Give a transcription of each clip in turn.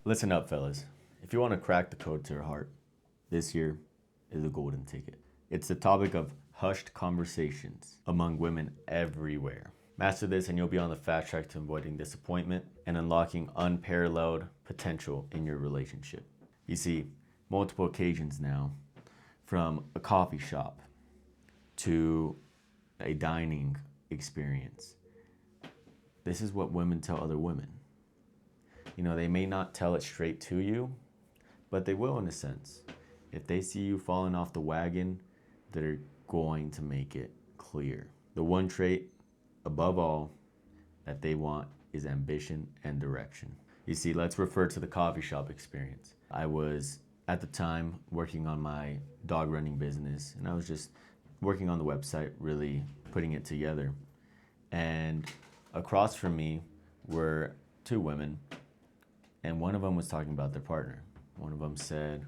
Listen up, fellas. If you want to crack the code to your heart, this year is a golden ticket. It's the topic of hushed conversations among women everywhere. Master this and you'll be on the fast track to avoiding disappointment and unlocking unparalleled potential in your relationship. You see, multiple occasions now, from a coffee shop to a dining experience, this is what women tell other women. You know, they may not tell it straight to you, but they will in a sense. If they see you falling off the wagon, they're going to make it clear. The one trait, above all, that they want is ambition and direction. You see, let's refer to the coffee shop experience. I was, at the time, working on my dog running business, and I was just working on the website, really putting it together. And across from me were two women, and one of them was talking about their partner. One of them said,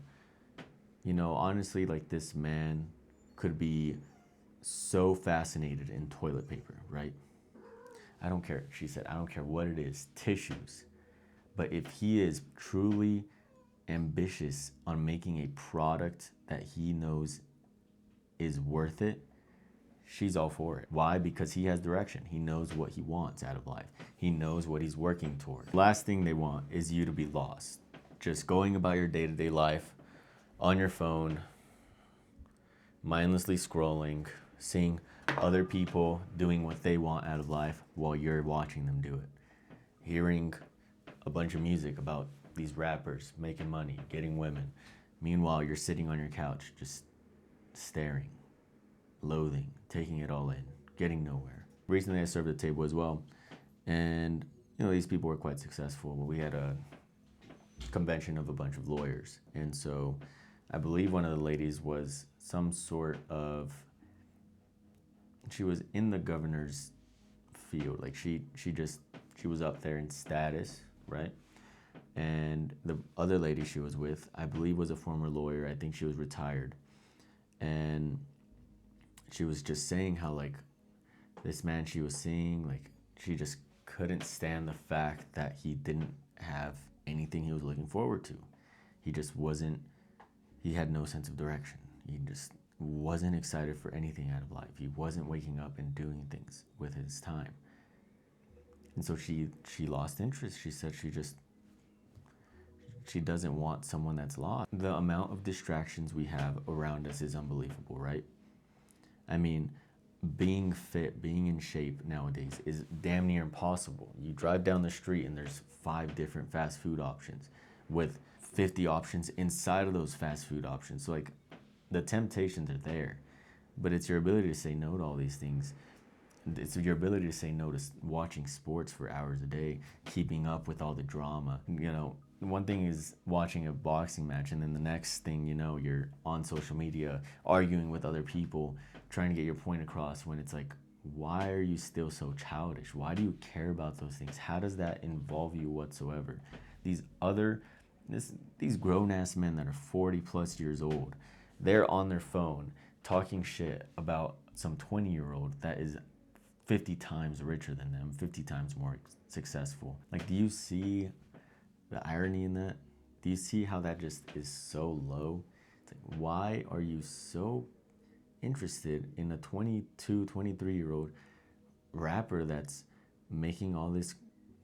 you know, honestly, like, this man could be so fascinated in toilet paper, right? I don't care, she said, I don't care what it is, tissues. But if he is truly ambitious on making a product that he knows is worth it, she's all for it. Why? Because he has direction. He knows what he wants out of life. He knows what he's working toward. Last thing they want is you to be lost. Just going about your day-to-day life on your phone, mindlessly scrolling, seeing other people doing what they want out of life while you're watching them do it. Hearing a bunch of music about these rappers making money, getting women. Meanwhile, you're sitting on your couch just staring, loathing, taking it all in, getting nowhere. Recently I served at the table as well, and you know, these people were quite successful. We had a convention of a bunch of lawyers, and so I believe one of the ladies was some sort of, she was in the governor's field, like she was up there in status, right? And the other lady she was with, I believe, was a former lawyer. I think she was retired, and she was just saying how, like, this man she was seeing, like, she just couldn't stand the fact that he didn't have anything he was looking forward to. He just wasn't, he had no sense of direction. He just wasn't excited for anything out of life. He wasn't waking up and doing things with his time. And so she lost interest. She said she doesn't want someone that's lost. The amount of distractions we have around us is unbelievable, right? I mean, being fit, being in shape nowadays is damn near impossible. You drive down the street and there's 5 different fast food options with 50 options inside of those fast food options. So, like, the temptations are there, but it's your ability to say no to all these things. It's your ability to say no to watching sports for hours a day, keeping up with all the drama. You know, one thing is watching a boxing match, and then the next thing you know, you're on social media arguing with other people, trying to get your point across, when it's like, why are you still so childish? Why do you care about those things? How does that involve you whatsoever? These grown-ass men that are 40 plus years old, they're on their phone talking shit about some 20-year-old that is 50 times richer than them, 50 times more successful. Like, do you see the irony in that? Do you see how that just is so low? It's like, why are you so interested in a 22, 23-year-old rapper that's making all this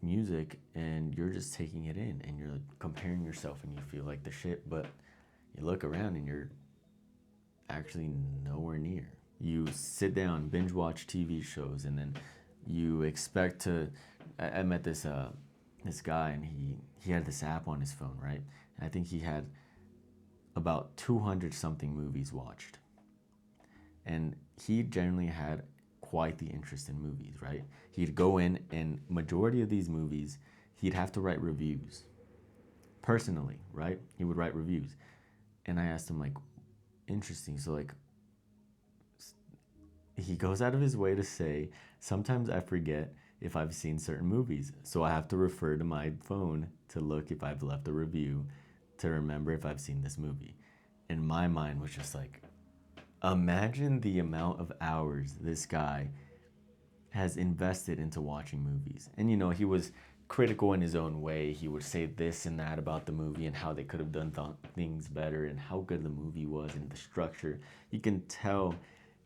music, and you're just taking it in and you're comparing yourself and you feel like the shit, but you look around and you're actually nowhere near. You sit down, binge watch TV shows, and then you expect to. I met this guy, and he had this app on his phone, right? And I think he had about 200 something movies watched, and he generally had quite the interest in movies, right? He'd go in, and majority of these movies, he'd have to write reviews. Personally, right? He would write reviews, and I asked him, like, interesting. So, like, he goes out of his way to say, sometimes I forget if I've seen certain movies, so I have to refer to my phone to look if I've left a review to remember if I've seen this movie. And my mind was just like, imagine the amount of hours this guy has invested into watching movies. And, you know, he was critical in his own way. He would say this and that about the movie and how they could have done things better and how good the movie was and the structure. You can tell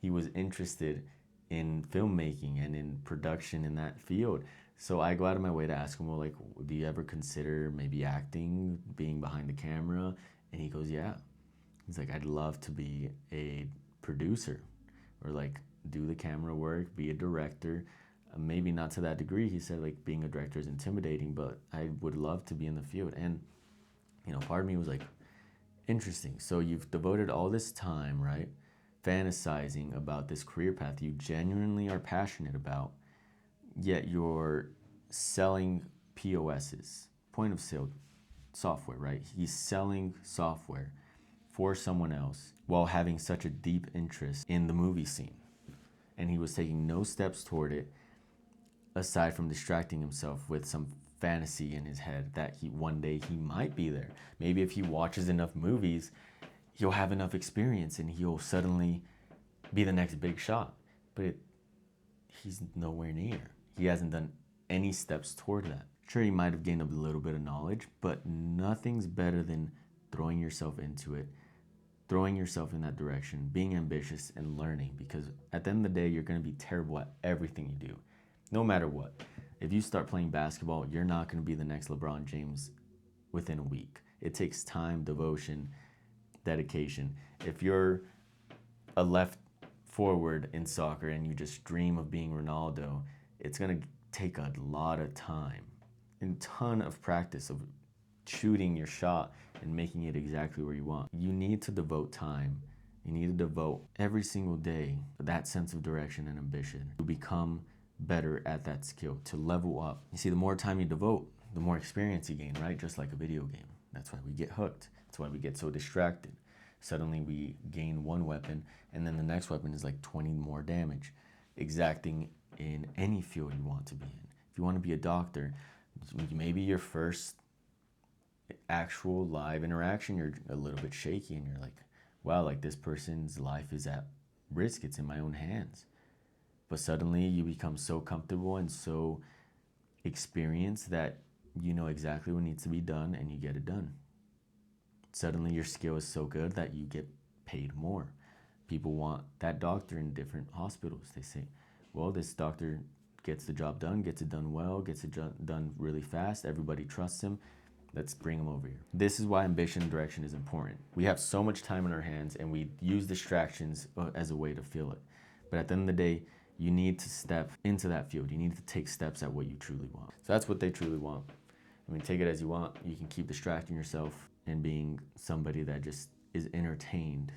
he was interested in filmmaking and in production in that field. So I go out of my way to ask him, well, like, do you ever consider maybe acting, being behind the camera? And he goes, yeah. He's like, I'd love to be a producer or like do the camera work, be a director. Maybe not to that degree. He said like being a director is intimidating, but I would love to be in the field. And, you know, part of me was like, interesting. So you've devoted all this time, right? Fantasizing about this career path you genuinely are passionate about, yet you're selling POSs, point of sale software, right? He's selling software for someone else while having such a deep interest in the movie scene. And he was taking no steps toward it aside from distracting himself with some fantasy in his head that one day he might be there. Maybe if he watches enough movies, he'll have enough experience and he'll suddenly be the next big shot. But he's nowhere near. He hasn't done any steps toward that. Sure, he might have gained a little bit of knowledge, but nothing's better than throwing yourself into it, throwing yourself in that direction, being ambitious and learning, because at the end of the day, you're going to be terrible at everything you do, no matter what. If you start playing basketball, you're not going to be the next LeBron James within a week. It takes time, devotion, dedication. If you're a left forward in soccer and you just dream of being Ronaldo, it's going to take a lot of time and ton of practice of shooting your shot and making it exactly where you want. You need to devote time. You need to devote every single day that sense of direction and ambition to become better at that skill, to level up. You see, the more time you devote, the more experience you gain, right? Just like a video game. That's why we get hooked. That's why we get so distracted. Suddenly we gain one weapon and then the next weapon is like 20 more damage, exacting in any field you want to be in. If you want to be a doctor, maybe your first actual live interaction, you're a little bit shaky and you're like, wow, like this person's life is at risk. It's in my own hands. But suddenly you become so comfortable and so experienced that you know exactly what needs to be done and you get it done. Suddenly your skill is so good that you get paid more. People want that doctor in different hospitals. They say, well, this doctor gets the job done, gets it done well, gets it done really fast. Everybody trusts him. Let's bring him over here. This is why ambition and direction is important. We have so much time in our hands and we use distractions as a way to fill it. But at the end of the day, you need to step into that field. You need to take steps at what you truly want. So that's what they truly want. I mean, take it as you want. You can keep distracting yourself and being somebody that just is entertained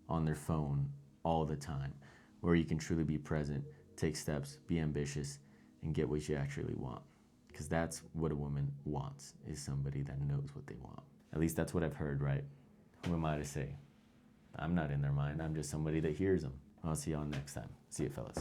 on their phone all the time, or you can truly be present, take steps, be ambitious, and get what you actually want. Because that's what a woman wants, is somebody that knows what they want. At least that's what I've heard, right? Who am I to say? I'm not in their mind. I'm just somebody that hears them. I'll see y'all next time. See you, fellas.